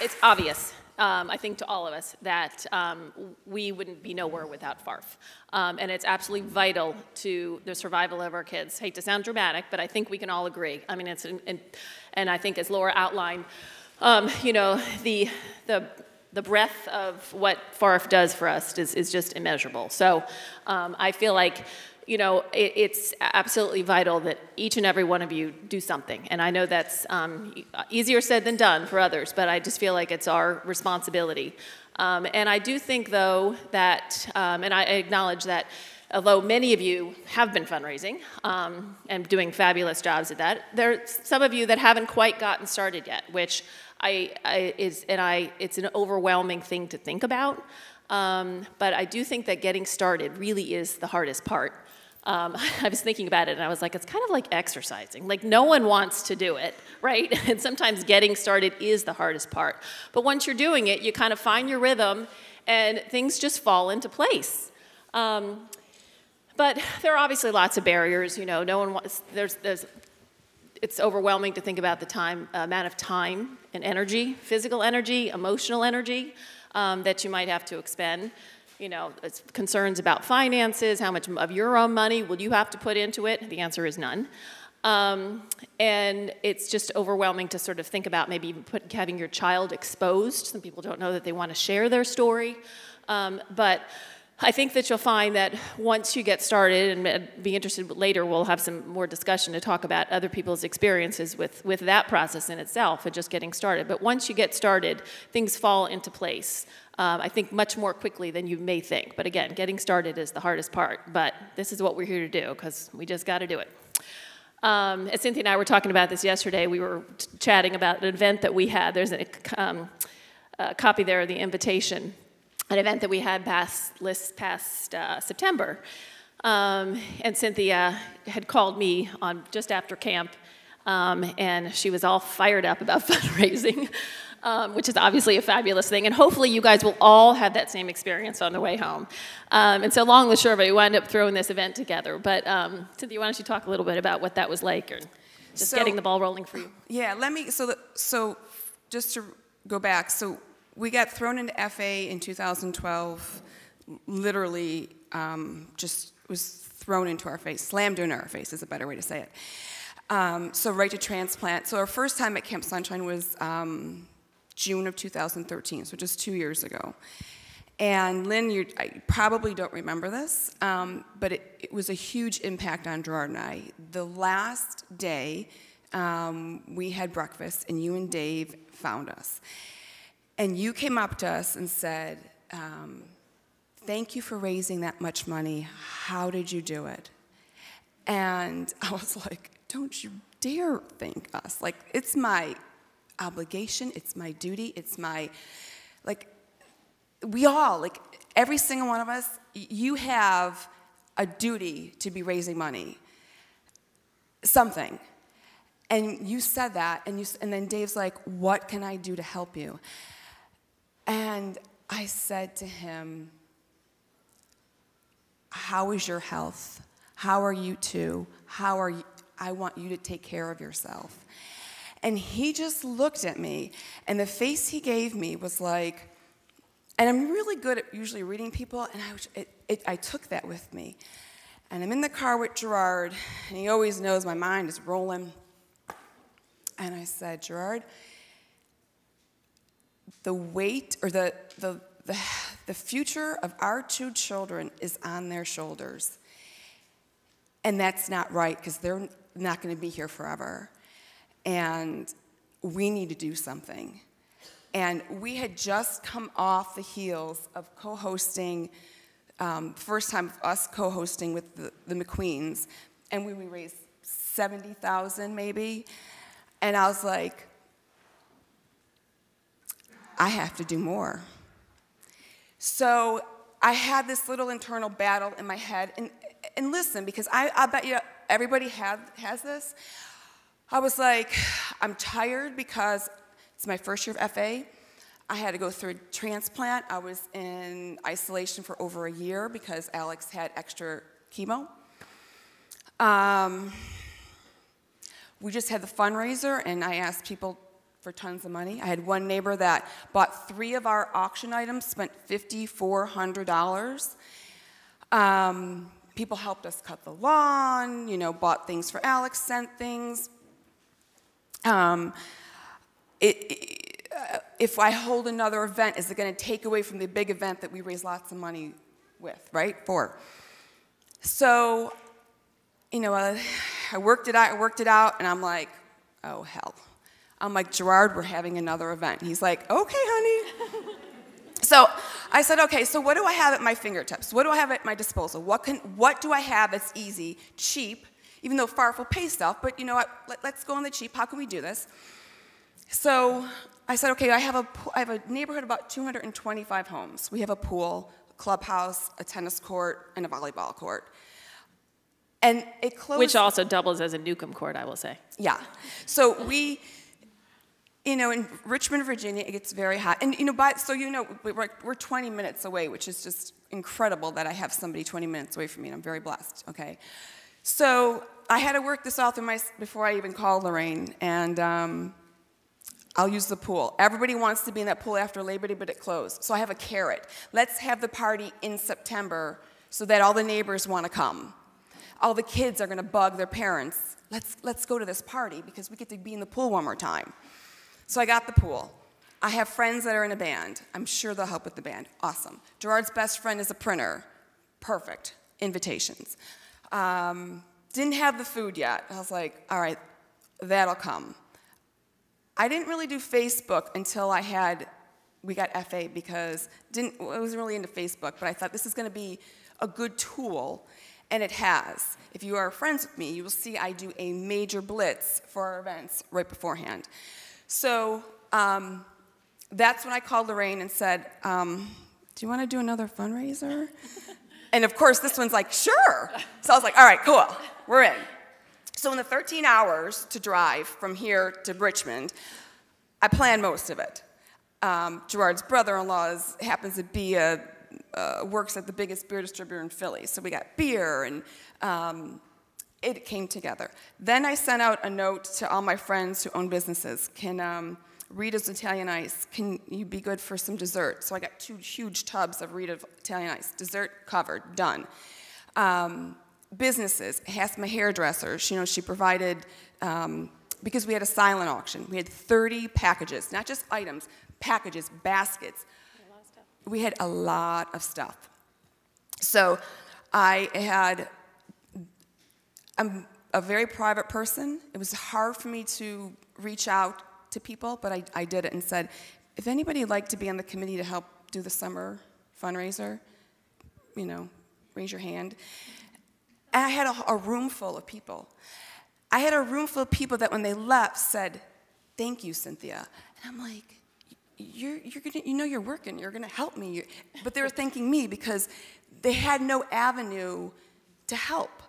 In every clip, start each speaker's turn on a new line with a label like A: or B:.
A: it's obvious, I think, to all of us that we wouldn't be nowhere without FARF. And it's absolutely vital to the survival of our kids. Hate to sound dramatic, but I think we can all agree. I mean, and I think as Laura outlined, you know, the breadth of what FARF does for us is just immeasurable. So I feel like, you know, it's absolutely vital that each and every one of you do something. And I know that's easier said than done for others, but I just feel like it's our responsibility. And I do think, though, that, and I acknowledge that, although many of you have been fundraising and doing fabulous jobs at that, there are some of you that haven't quite gotten started yet, which it's an overwhelming thing to think about. But I do think that getting started really is the hardest part. I was thinking about it and I was like, it's kind of like exercising. Like, no one wants to do it, right? And sometimes getting started is the hardest part. But once you're doing it, you kind of find your rhythm and things just fall into place. But there are obviously lots of barriers. You know, no one wants, it's overwhelming to think about the amount of time and energy, physical energy, emotional energy that you might have to expend. You know, it's concerns about finances, how much of your own money will you have to put into it? The answer is none. And it's just overwhelming to sort of think about maybe even having your child exposed. Some people don't know that they want to share their story. But I think that you'll find that once you get started, and be interested later, we'll have some more discussion to talk about other people's experiences with that process in itself and just getting started. But once you get started, things fall into place. I think much more quickly than you may think. But again, getting started is the hardest part. But this is what we're here to do, because we just got to do it. As Cynthia and I were talking about this yesterday, we were chatting about an event that we had. There's a copy there of the invitation, an event that we had this past September. And Cynthia had called me on just after camp, and she was all fired up about fundraising. Which is obviously a fabulous thing, and hopefully you guys will all have that same experience on the way home. And so long and short of it, we wound up throwing this event together. But Cynthia, why don't you talk a little bit about what that was like, or just getting the ball rolling for you?
B: Yeah, so just to go back, so we got thrown into FA in 2012, literally just was thrown into our face, slammed into our face is a better way to say it. So right to transplant. So our first time at Camp Sunshine was June of 2013, so just 2 years ago. And Lynn, you probably don't remember this, but it was a huge impact on Gerard and I. The last day, we had breakfast, and you and Dave found us. And you came up to us and said, thank you for raising that much money. How did you do it? And I was like, don't you dare thank us. Like, it's my obligation, it's my duty, it's my, like, we all, like, every single one of us, you have a duty to be raising money, something. And you said that, and then Dave's like, what can I do to help you? And I said to him, how is your health? How are you two? How are you? I want you to take care of yourself. And he just looked at me, and the face he gave me was like, and I'm really good at usually reading people, and I took that with me. And I'm in the car with Gerard, and he always knows my mind is rolling. And I said, Gerard, the weight, or the future of our two children is on their shoulders. And that's not right, because they're not going to be here forever. And we need to do something. And we had just come off the heels of co-hosting, first time of us co-hosting with the McQueens, and we raised $70,000 maybe. And I was like, I have to do more. So I had this little internal battle in my head, and listen, because I bet you everybody has this. I was like, I'm tired because it's my first year of FA. I had to go through a transplant. I was in isolation for over a year because Alex had extra chemo. We just had the fundraiser, and I asked people for tons of money. I had one neighbor that bought 3 of our auction items, spent $5,400. People helped us cut the lawn, you know, bought things for Alex, sent things. If I hold another event, is it going to take away from the big event that we raise lots of money with, right? For. So, you know, I worked it out, and I'm like, oh, hell. I'm like, Gerard, we're having another event. He's like, okay, honey. So I said, okay, so what do I have at my fingertips? What do I have at my disposal? What do I have that's easy, cheap, even though FARF will pay stuff, but you know what, let's go on the cheap. How can we do this? So I said, okay, I have a neighborhood of about 225 homes. We have a pool, a clubhouse, a tennis court, and a volleyball court. And it closed.
A: Which also doubles as a Newcomb court, I will say.
B: Yeah. So we, you know, in Richmond, Virginia, it gets very hot. And, you know, we're 20 minutes away, which is just incredible that I have somebody 20 minutes away from me, and I'm very blessed, okay? So I had to work this out before I even called Lorraine, and I'll use the pool. Everybody wants to be in that pool after Labor Day, but it closed. So I have a carrot. Let's have the party in September so that all the neighbors want to come. All the kids are going to bug their parents. Let's go to this party because we get to be in the pool one more time. So I got the pool. I have friends that are in a band. I'm sure they'll help with the band. Awesome. Gerard's best friend is a printer. Perfect. Invitations. Didn't have the food yet. I was like, all right, that'll come. I didn't really do Facebook until we got FA because I wasn't really into Facebook, but I thought this is going to be a good tool, and it has. If you are friends with me, you will see I do a major blitz for our events right beforehand. So that's when I called Lorraine and said, do you want to do another fundraiser? And of course, this one's like, sure. So I was like, all right, cool, we're in. So in the 13 hours to drive from here to Richmond, I planned most of it. Gerard's brother-in-law happens to be works at the biggest beer distributor in Philly. So we got beer, and it came together. Then I sent out a note to all my friends who own businesses. Can Rita's Italian Ice, can you be good for some dessert? So I got 2 huge tubs of Rita's Italian Ice. Dessert covered, done. Businesses, asked my hairdresser, she provided, because we had a silent auction, we had 30 packages, not just items, packages, baskets. We had a lot of stuff. So I'm a very private person. It was hard for me to reach out to people, but I did it and said, if anybody would like to be on the committee to help do the summer fundraiser, raise your hand. And I had a room full of people. I had a room full of people that when they left said, thank you, Cynthia. And I'm like, you're working, you're gonna help me. But they were thanking me because they had no avenue to help.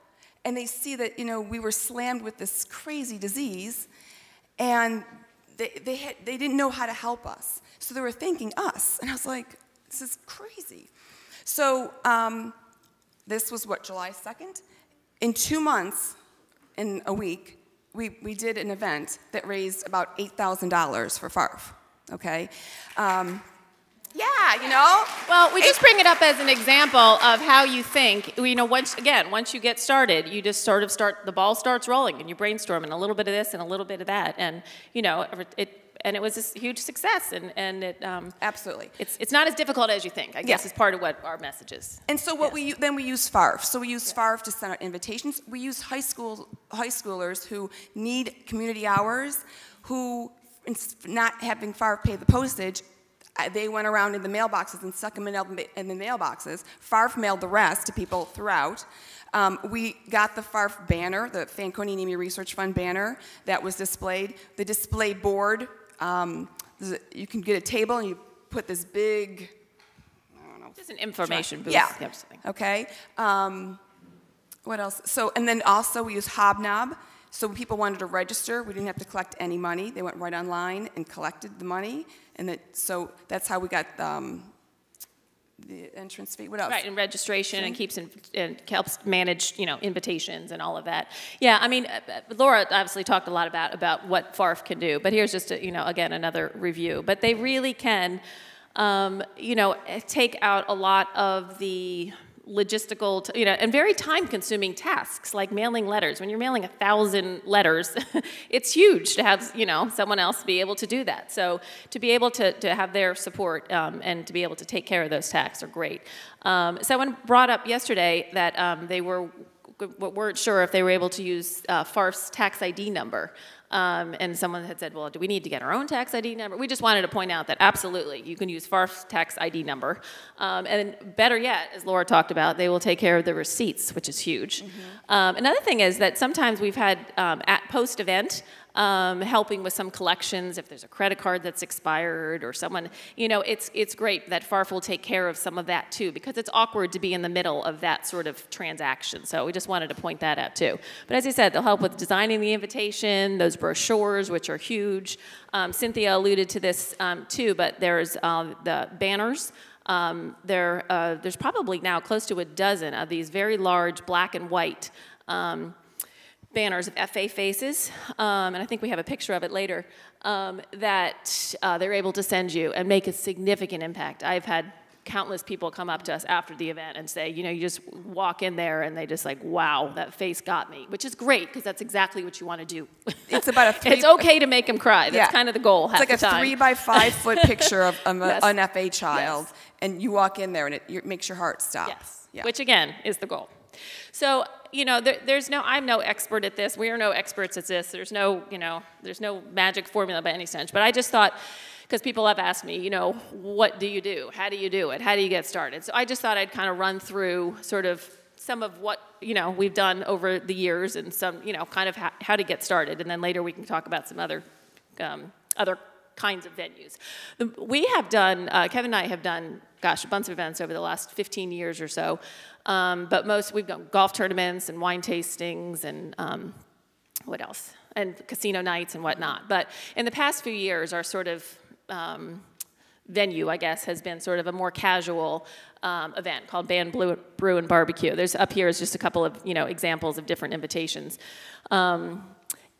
B: And they see that, we were slammed with this crazy disease, and they didn't know how to help us. So they were thanking us. And I was like, this is crazy. So this was July 2nd? In 2 months, in a week, we did an event that raised about $8,000 for FARF, okay?
A: Well, we just bring it up as an example of how you think. Once you get started, you just sort of the ball starts rolling, and you brainstorm, and a little bit of this and a little bit of that, and it was a huge success, and it
B: absolutely.
A: It's not as difficult as you think. I guess is part of what our message is.
B: And so we use FARF. So we use FARF to send out invitations. We use high schoolers who need community hours, who not having FARF pay the postage. They went around in the mailboxes and stuck them in the mailboxes. FARF mailed the rest to people throughout. We got the FARF banner, the Fanconi Anemia Research Fund banner that was displayed. The display board, you can get a table and you put this big,
A: just an information booth.
B: Yeah. Okay. What else? So, and then also we use Hobnob. So when people wanted to register, we didn't have to collect any money. They went right online and collected the money. So that's how we got the entrance fee. What else?
A: Right, and registration, and keeps and helps manage, invitations and all of that. Yeah, I mean, Laura obviously talked a lot about what FARF can do, but here's just again another review. But they really can, take out a lot of the logistical, and very time-consuming tasks like mailing letters. When you're mailing 1,000 letters, it's huge to have, someone else be able to do that. So to be able to have their support and to be able to take care of those tasks are great. Someone brought up yesterday that they weren't sure if they were able to use FARF's tax ID number. And someone had said, well, do we need to get our own tax ID number? We just wanted to point out that absolutely, you can use FARF's tax ID number. And better yet, as Laura talked about, they will take care of the receipts, which is huge. Mm-hmm. Another thing is that sometimes we've had at post-event, helping with some collections if there's a credit card that's expired or someone, it's great that FARF will take care of some of that too, because it's awkward to be in the middle of that sort of transaction. So we just wanted to point that out too. But as I said, they'll help with designing the invitation, those brochures, which are huge. Cynthia alluded to this too, but there's the banners. There's probably now close to a dozen of these very large black and white banners of FA faces, and I think we have a picture of it later, that they're able to send you and make a significant impact. I've had countless people come up to us after the event and say, you just walk in there and they just like, wow, that face got me, which is great because that's exactly what you want to do.
B: It's about
A: it's okay to make them cry. That's kind of the goal.
B: It's like a 3-by-5 foot picture of an FA child, and you walk in there and it makes your heart stop.
A: Yes, which again is the goal. So, I'm no expert at this. We are no experts at this. There's no magic formula by any sense. But I just thought, because people have asked me, what do you do? How do you do it? How do you get started? So I just thought I'd kind of run through sort of some of what, we've done over the years and some, kind of how to get started. And then later we can talk about some other kinds of venues. We have done, Kevin and I have done, a bunch of events over the last 15 years or so. But we've done golf tournaments and wine tastings and what else? And casino nights and whatnot. But in the past few years, our sort of venue, I guess, has been sort of a more casual event called Band Brew and Barbecue. There's up here is just a couple of examples of different invitations.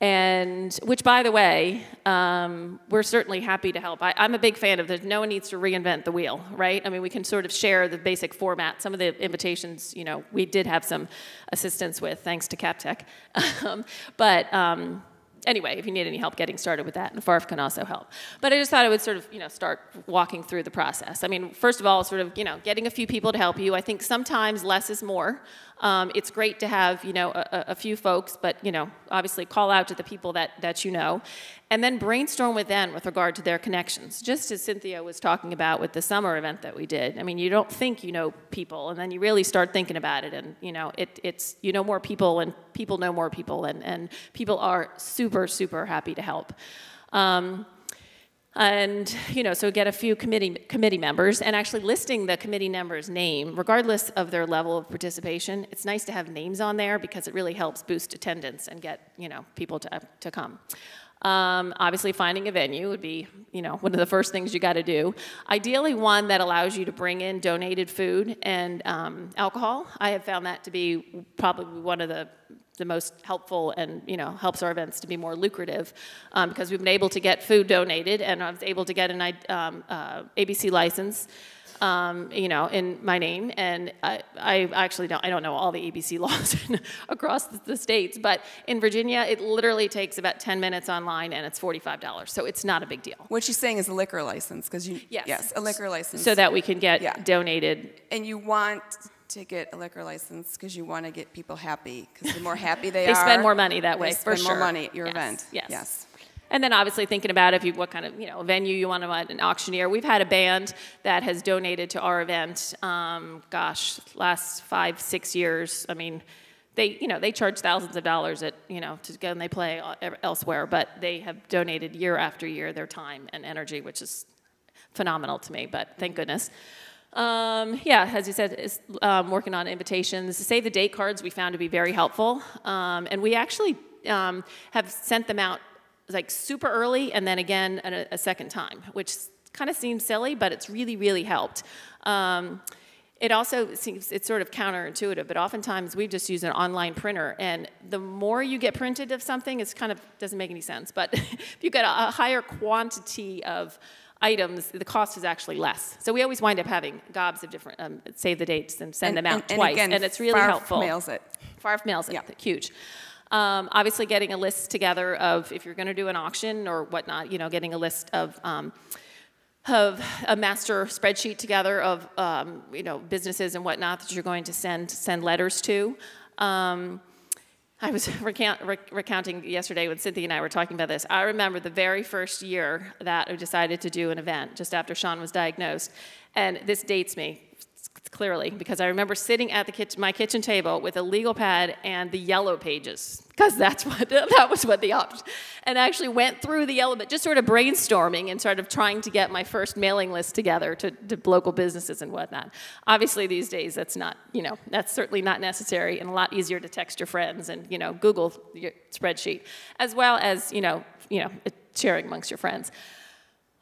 A: And which, by the way, we're certainly happy to help. I'm a big fan of that. No one needs to reinvent the wheel, right? I mean, we can sort of share the basic format. Some of the invitations, we did have some assistance with, thanks to CapTech. Anyway, if you need any help getting started with that, and FARF can also help. But I just thought I would sort of, start walking through the process. I mean, first of all, sort of, getting a few people to help you. I think sometimes less is more. It's great to have, a few folks, but, obviously call out to the people that you know, and then brainstorm with them with regard to their connections. Just as Cynthia was talking about with the summer event that we did. I mean, you don't think you know people, and then you really start thinking about it, and, it's more people, and people know more people, and people are super, super happy to help. So get a few committee members, and actually listing the committee member's name, regardless of their level of participation. It's nice to have names on there because it really helps boost attendance and get, people to come. Obviously, finding a venue would be, one of the first things you got to do. Ideally, one that allows you to bring in donated food and alcohol. I have found that to be probably one of the most helpful and, helps our events to be more lucrative because we've been able to get food donated, and I was able to get an ABC license, in my name, and I actually don't know all the ABC laws across the states, but in Virginia, it literally takes about 10 minutes online, and it's $45, so it's not a big deal.
B: What she's saying is a liquor license, because yes, a liquor license.
A: So that we can get donated.
B: And you want to get a liquor license because you want to get people happy, because the more happy they are,
A: they spend more money that way,
B: for sure.
A: Spend
B: more money at your event.
A: Yes. And then obviously thinking about what kind of venue you want to want, an auctioneer. We've had a band that has donated to our event. Last 5-6 years. I mean, they charge thousands of dollars to go and they play elsewhere, but they have donated year after year their time and energy, which is phenomenal to me. But thank goodness. As you said, is working on invitations. Save the date cards we found to be very helpful, and we actually have sent them out like super early and then again a second time, which kind of seems silly, but it's really, really helped. It also seems, it's sort of counterintuitive, but oftentimes we just use an online printer, and the more you get printed of something, it's kind of, doesn't make any sense, but if you get a higher quantity of items, the cost is actually less. So we always wind up having gobs of different, save the dates and send them out twice,
B: again,
A: and it's really helpful.
B: Mails it.
A: FARF mails it,
B: Yeah.
A: Huge. Obviously getting a list together of, if you're gonna do an auction or whatnot, you know, getting a list of a master spreadsheet together of you know, businesses and whatnot that you're going to send letters to. I was recounting yesterday when Cynthia and I were talking about this. I remember the very first year that I decided to do an event, just after Sean was diagnosed, and this dates me clearly, because I remember sitting at my kitchen table with a legal pad and the yellow pages, because that was what the option, and I actually went through the yellow, but just sort of brainstorming and sort of trying to get my first mailing list together to local businesses and whatnot. Obviously these days that's not, you know, that's certainly not necessary, and a lot easier to text your friends and, you know, Google your spreadsheet, as well as, you know, sharing amongst your friends.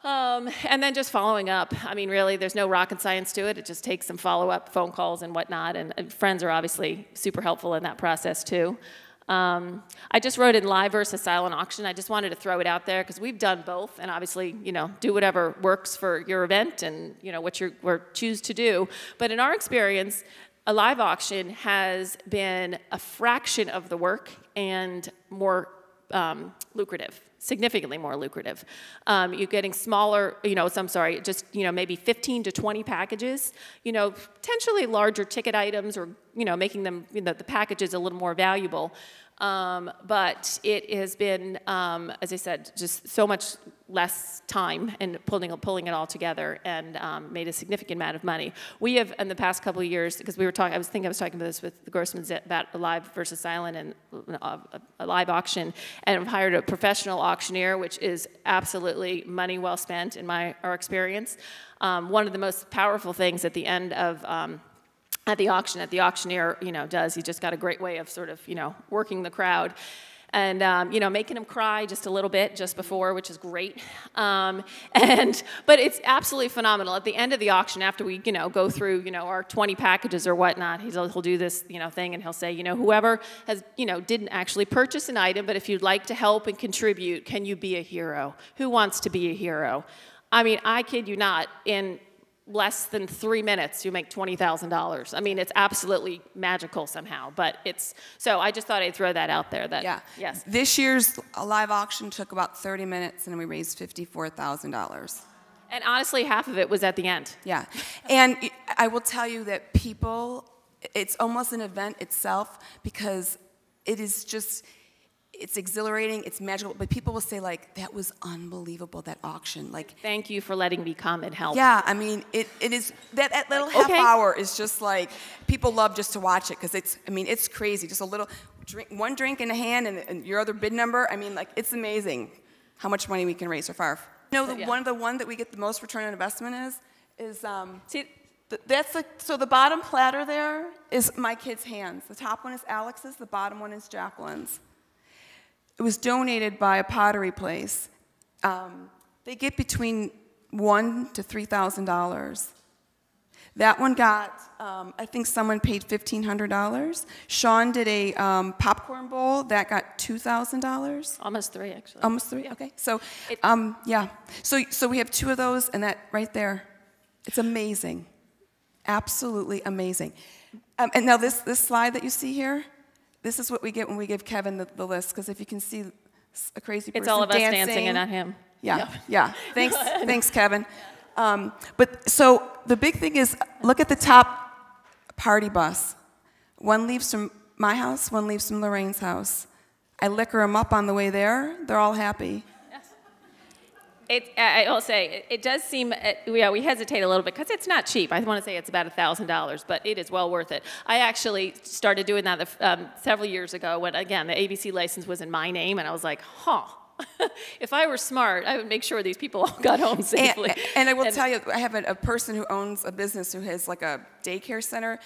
A: And then just following up. I mean, really, there's no rocket science to it. It just takes some follow-up phone calls and whatnot, and friends are obviously super helpful in that process, too. I just wrote in live versus silent auction. I just wanted to throw it out there, because we've done both, and obviously, you know, do whatever works for your event and, you know, what you choose to do. But in our experience, a live auction has been a fraction of the work and more lucrative. Significantly more lucrative. You're getting smaller, you know, just, you know, maybe 15 to 20 packages, you know, potentially larger ticket items, or, you know, making them, you know, the packages a little more valuable. But it has been, as I said, just so much less time and pulling it all together, and made a significant amount of money. We have, in the past couple of years, because we were talking, I was talking about this with the Grossmans about a live versus silent and a live auction, and I've hired a professional auctioneer, which is absolutely money well spent in our experience. One of the most powerful things at the end of at the auctioneer, you know, does. He just got a great way of sort of, you know, working the crowd, and you know, making them cry just a little bit just before, which is great. But it's absolutely phenomenal. At the end of the auction, after we, you know, go through, you know, our 20 packages or whatnot, he'll do this, you know, thing, and he'll say, you know, whoever has, you know, didn't actually purchase an item, but if you'd like to help and contribute, can you be a hero? Who wants to be a hero? I mean, I kid you not, in less than 3 minutes, you make $20,000. I mean, it's absolutely magical somehow, but so I just thought I'd throw that out there. That,
B: yeah.
A: Yes.
B: This year's live auction took about 30 minutes, and we raised $54,000.
A: And honestly, half of it was at the end.
B: Yeah. And I will tell you that people, it's almost an event itself, because it is just, it's exhilarating, it's magical, but people will say, like, that was unbelievable, that auction. Like,
A: thank you for letting me come and help.
B: Yeah, I mean, it is, that little half hour is just like, people love just to watch it, because it's, I mean, it's crazy. Just a little drink, one drink in a hand and your other bid number. I mean, like, it's amazing how much money we can raise for FARF. You know, one that we get the most return on investment is see, so the bottom platter there is my kids' hands. The top one is Alex's, the bottom one is Jacqueline's. It was donated by a pottery place. They get between $1,000 to $3,000. That one got, I think someone paid $1,500. Sean did a popcorn bowl that got $2,000.
A: Almost $3,000, actually.
B: Almost $3,000. Okay. So, yeah. So we have 2 of those, and that right there, it's amazing, absolutely amazing. And now this slide that you see here. This is what we get when we give Kevin the list, because if you can see a crazy person
A: it's all of us
B: dancing
A: and not him.
B: Yeah. Thanks, Kevin. But so the big thing is, look at the top party bus. One leaves from my house, one leaves from Lorraine's house. I liquor them up on the way there. They're all happy.
A: I will say, it does seem, we hesitate a little bit because it's not cheap. I want to say it's about $1,000, but it is well worth it. I actually started doing that several years ago when, again, the ABC license was in my name, and I was like, if I were smart, I would make sure these people all got home safely.
B: And I will tell you, I have a person who owns a business who has like a daycare center.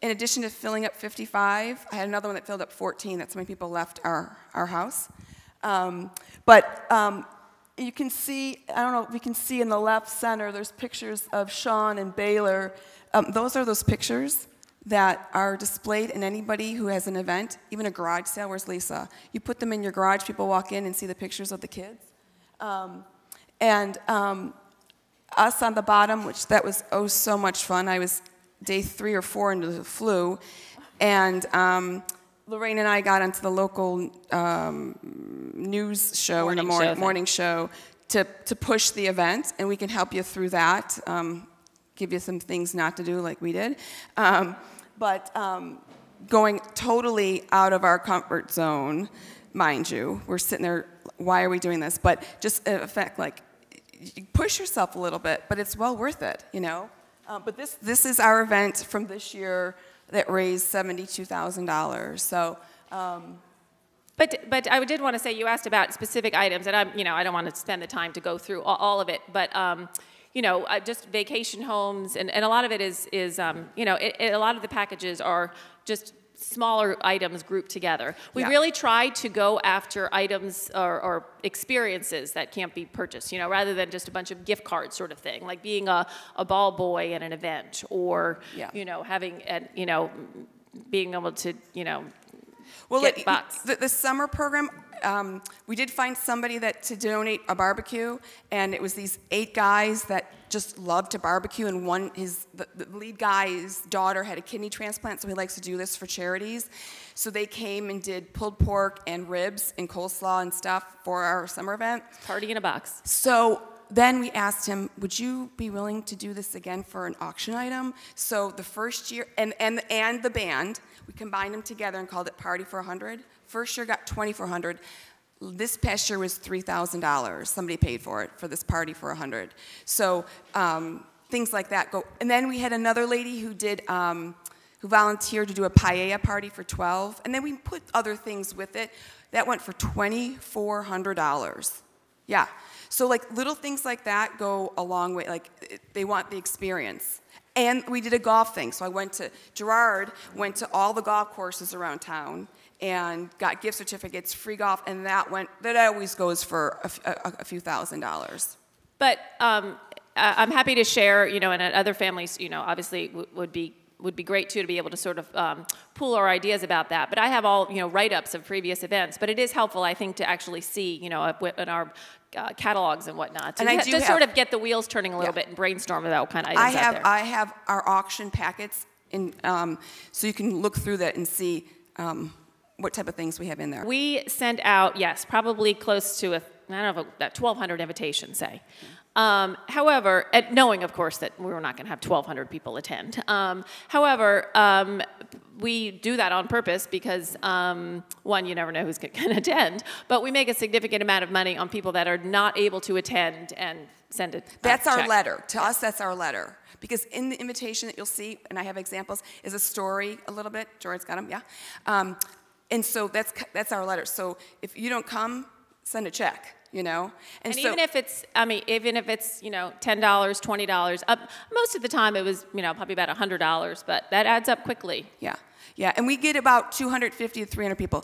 B: In addition to filling up 55, I had another one that filled up 14. That's how many people left our house. you can see, I don't know if you can see in the left center, there's pictures of Sean and Baylor. Those are those pictures that are displayed in anybody who has an event, even a garage sale. Where's Lisa? You put them in your garage, people walk in and see the pictures of the kids. Us on the bottom, which that was so much fun. I was day 3 or 4 into the flu, and Lorraine and I got onto the local news show morning show to push the event, and we can help you through that, give you some things not to do like we did. But going totally out of our comfort zone, mind you, we're sitting there, why are we doing this? But just in effect, like, you push yourself a little bit, but it's well worth it, you know? But this is our event from this year that raised $72,000. So,
A: but I did want to say, you asked about specific items, and I don't want to spend the time to go through all of it, but just vacation homes, and a lot of it is a lot of the packages are just smaller items grouped together. We really try to go after items or experiences that can't be purchased, rather than just a bunch of gift cards sort of thing, like being a ball boy at an event, or having being able to get bucks.
B: The summer program, we did find somebody to donate a barbecue, and it was these 8 guys that just loved to barbecue, and the lead guy's daughter had a kidney transplant, so he likes to do this for charities. So they came and did pulled pork and ribs and coleslaw and stuff for our summer event.
A: Party in a box.
B: So then we asked him, would you be willing to do this again for an auction item? So the first year, and the band, we combined them together and called it Party for 100. First year got $2,400. This past year was $3,000. Somebody paid for it, for this Party for 100. So things like that go. And then we had another lady who did, who volunteered to do a paella party for 12. And then we put other things with it. That went for $2,400. Yeah. So like little things like that go a long way. Like they want the experience. And we did a golf thing. So I Gerard went to all the golf courses around town and got gift certificates, free golf, and that always goes for a few $1,000s.
A: But I'm happy to share, and other families, obviously would be great too to be able to sort of pool our ideas about that. But I have all write-ups of previous events. But it is helpful, I think, to actually see in our catalogs and whatnot to sort of get the wheels turning a little bit and brainstorm about what kind of items out there.
B: I have our auction packets, so you can look through that and see what type of things we have in there.
A: We sent out, yes, probably close to 1,200 invitations, say. However, knowing, of course, that we were not going to have 1,200 people attend. However, we do that on purpose because, one, you never know who's going to attend, but we make a significant amount of money on people that are not able to attend and send it.
B: That's our letter. To us, that's our letter. Because in the invitation that you'll see, and I have examples, is a story a little bit. Jordan's got them, yeah. And so that's our letter. So if you don't come, send a check. And so,
A: even if it's $10, $20, most of the time it was, probably about $100, but that adds up quickly.
B: Yeah, and we get about 250 to 300 people.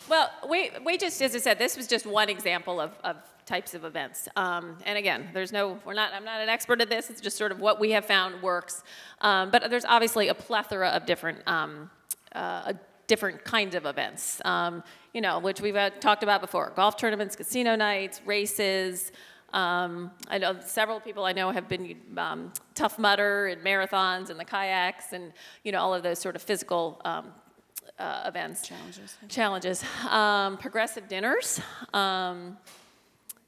A: Well, we just, as I said, this was just one example of types of events. And again, I'm not an expert at this. It's just sort of what we have found works. But there's obviously a plethora of different kinds of events, which we've talked about before. Golf tournaments, casino nights, races. I know several people I know have been Tough Mudder and marathons and the kayaks and, all of those sort of physical events. Challenges. Progressive dinners.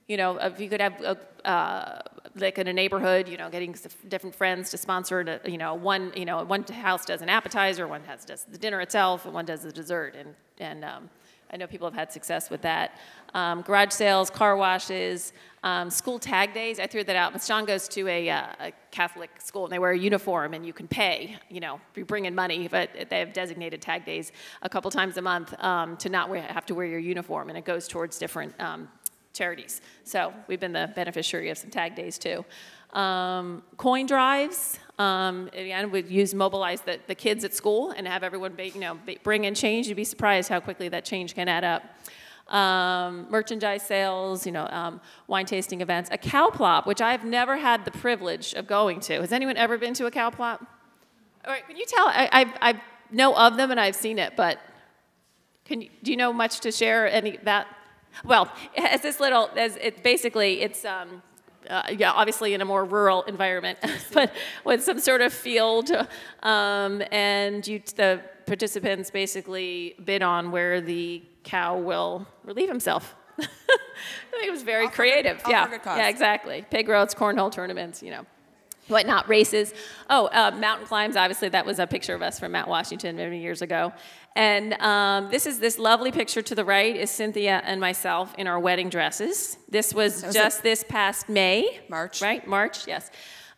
A: If you could have like in a neighborhood, getting different friends to sponsor one house does an appetizer, one house does the dinner itself, and one does the dessert, and I know people have had success with that. Garage sales, car washes, school tag days. I threw that out. Miss John goes to a Catholic school, and they wear a uniform, and you can pay, if you bring in money, but they have designated tag days a couple times a month to not have to wear your uniform, and it goes towards different charities. So we've been the beneficiary of some tag days too. Coin drives. Again, we'd mobilize the kids at school and have everyone bring in change. You'd be surprised how quickly that change can add up. merchandise sales, wine tasting events, a cow plop, which I've never had the privilege of going to. Has anyone ever been to a cow plop? All right, can you tell? I know of them and I've seen it, but do you know much to share any that? Well, it's obviously in a more rural environment, but with some sort of field, and the participants basically bid on where the cow will relieve himself. I think it was very creative. Yeah, exactly. Pig roasts, cornhole tournaments, whatnot, races. Mountain climbs, obviously that was a picture of us from Mount Washington many years ago. And this lovely picture to the right is Cynthia and myself in our wedding dresses. This was just this past May.
B: March.
A: Right, March, yes.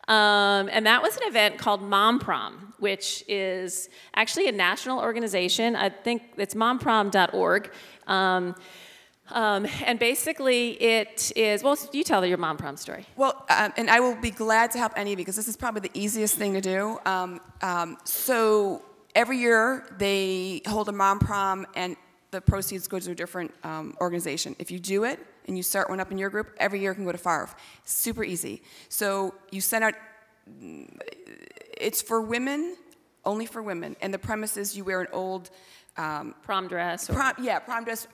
A: And that was an event called Mom Prom, which is actually a national organization. I think it's momprom.org. And basically it is, well, you tell your Mom Prom story.
B: Well, and I will be glad to help any because this is probably the easiest thing to do. So every year they hold a Mom Prom and the proceeds go to a different organization. If you do it and you start one up in your group, every year can go to FARF. Super easy. So you send out, it's for women, only for women, and the premise is you wear an old
A: prom dress.
B: Prom dress,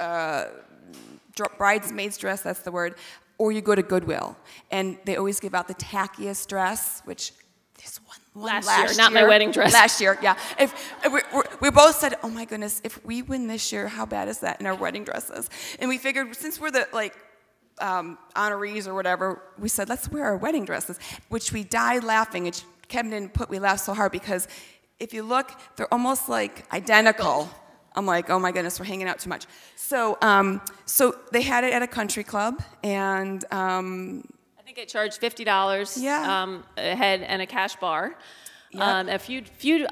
B: bridesmaid's dress, that's the word, or you go to Goodwill. And they always give out the tackiest dress, which this one
A: last year, not my wedding dress.
B: Last year, yeah. We both said, oh my goodness, if we win this year, how bad is that in our wedding dresses? And we figured, since we're the honorees or whatever, we said, let's wear our wedding dresses, which we died laughing. And Kevin didn't put, we laughed so hard because if you look, they're almost like identical. I'm like, oh my goodness, we're hanging out too much. So, so they had it at a country club, and I
A: think it charged $50 a head and a cash bar. Yep. A few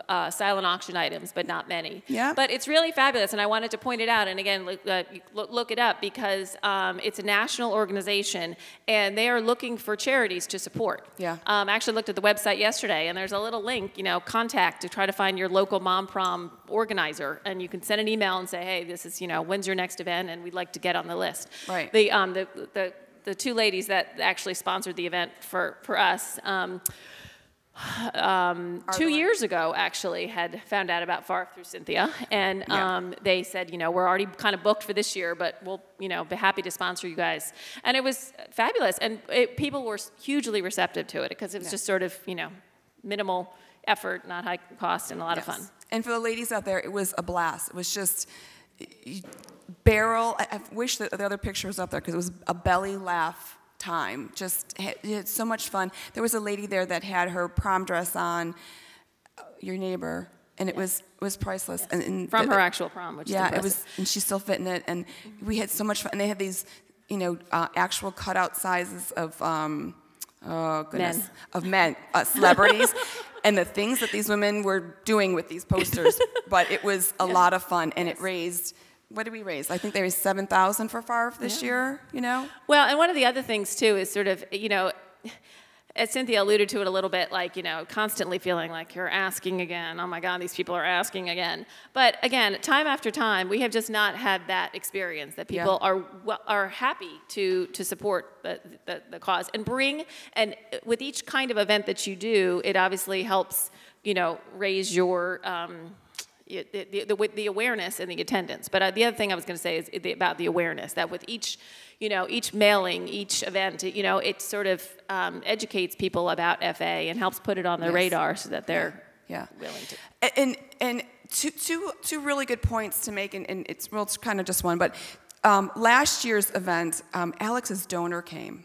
A: silent auction items, but not many.
B: Yeah.
A: But it's really fabulous, and I wanted to point it out. And again, look it up because it's a national organization, and they are looking for charities to support.
B: Yeah.
A: I actually looked at the website yesterday, and there's a little link, contact to try to find your local Mom Prom organizer, and you can send an email and say, hey, this is, when's your next event, and we'd like to get on the list.
B: Right.
A: The two ladies that actually sponsored the event for us. 2 years ago, actually, had found out about FARF through Cynthia, and they said, we're already kind of booked for this year, but we'll, be happy to sponsor you guys. And it was fabulous, and people were hugely receptive to it because it was just sort of, minimal effort, not high cost, and a lot of fun.
B: And for the ladies out there, it was a blast. It was just barrel. I wish that the other picture was up there because it was a belly laugh time. Just had so much fun. There was a lady there that had her prom dress on, your neighbor, and it was priceless.
A: Yes.
B: And
A: from her actual prom, which is impressive.
B: It was, and she's still fitting it. And we had so much fun. And they had these, actual cutout sizes of men, celebrities, and the things that these women were doing with these posters. But it was a lot of fun, and it raised. What did we raise? I think they raised $7,000 for FARF this year, Well,
A: and one of the other things, too, is sort of, as Cynthia alluded to it a little bit, constantly feeling like you're asking again. Oh, my God, these people are asking again. But, again, time after time, we have just not had that experience that people are happy to support the cause and bring. And with each kind of event that you do, it obviously helps, raise your the awareness and the attendance. But the other thing I was going to say is about the awareness, that with each, each mailing, each event, it sort of educates people about FA and helps put it on their radar so that they're willing to.
B: And two really good points to make, and it's kind of just one, but last year's event, Alex's donor came.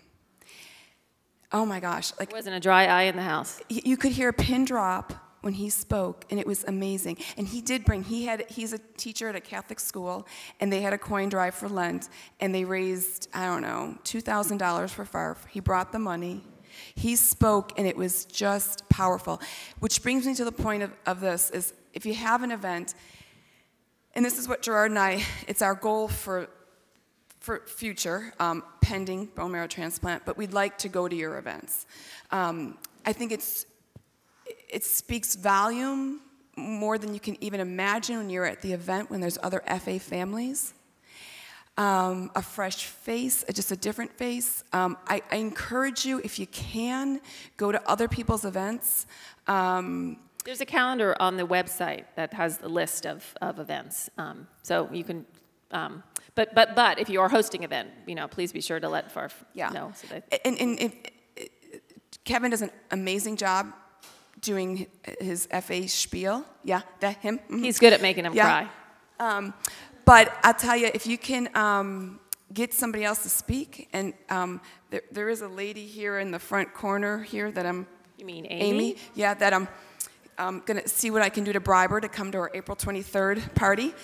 B: Oh my gosh.
A: There wasn't a dry eye in the house.
B: You could hear a pin drop when he spoke, and it was amazing. And he did bring, he's a teacher at a Catholic school, and they had a coin drive for Lent, and they raised, I don't know, $2,000 for FARF. He brought the money. He spoke, and it was just powerful. Which brings me to the point of this, is if you have an event, and this is what Gerard and I, it's our goal for future, pending bone marrow transplant, but we'd like to go to your events. I think it speaks volume more than you can even imagine when you're at the event when there's other FA families. a fresh face, just a different face. I encourage you, if you can, go to other people's events.
A: There's a calendar on the website that has the list of events, so you can. But if you are hosting an event, please be sure to let FARF know. So that
B: and Kevin does an amazing job doing his FA spiel. Yeah, that him. Mm-hmm.
A: He's good at making them cry.
B: But I'll tell you, if you can get somebody else to speak, and there is a lady here in the front corner here that I'm.
A: You mean Amy?
B: Yeah, that I'm gonna see what I can do to bribe her to come to our April 23rd party.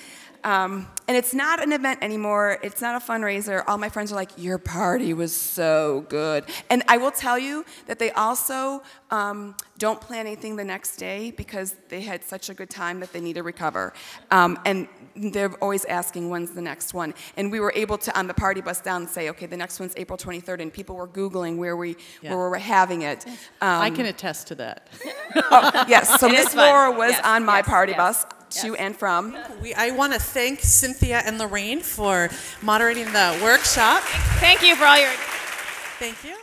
B: And it's not an event anymore. It's not a fundraiser. All my friends are like, your party was so good. And I will tell you that they also don't plan anything the next day because they had such a good time that they need to recover. And they're always asking, when's the next one? And we were able to, on the party bus down, say, okay, the next one's April 23rd. And people were Googling where we were having it.
C: I can attest to that.
B: Oh, yes, so Miss Laura was on my party bus. To and from.
D: I want to thank Cynthia and Lorraine for moderating the workshop.
A: Thank you for all your...
D: Thank you.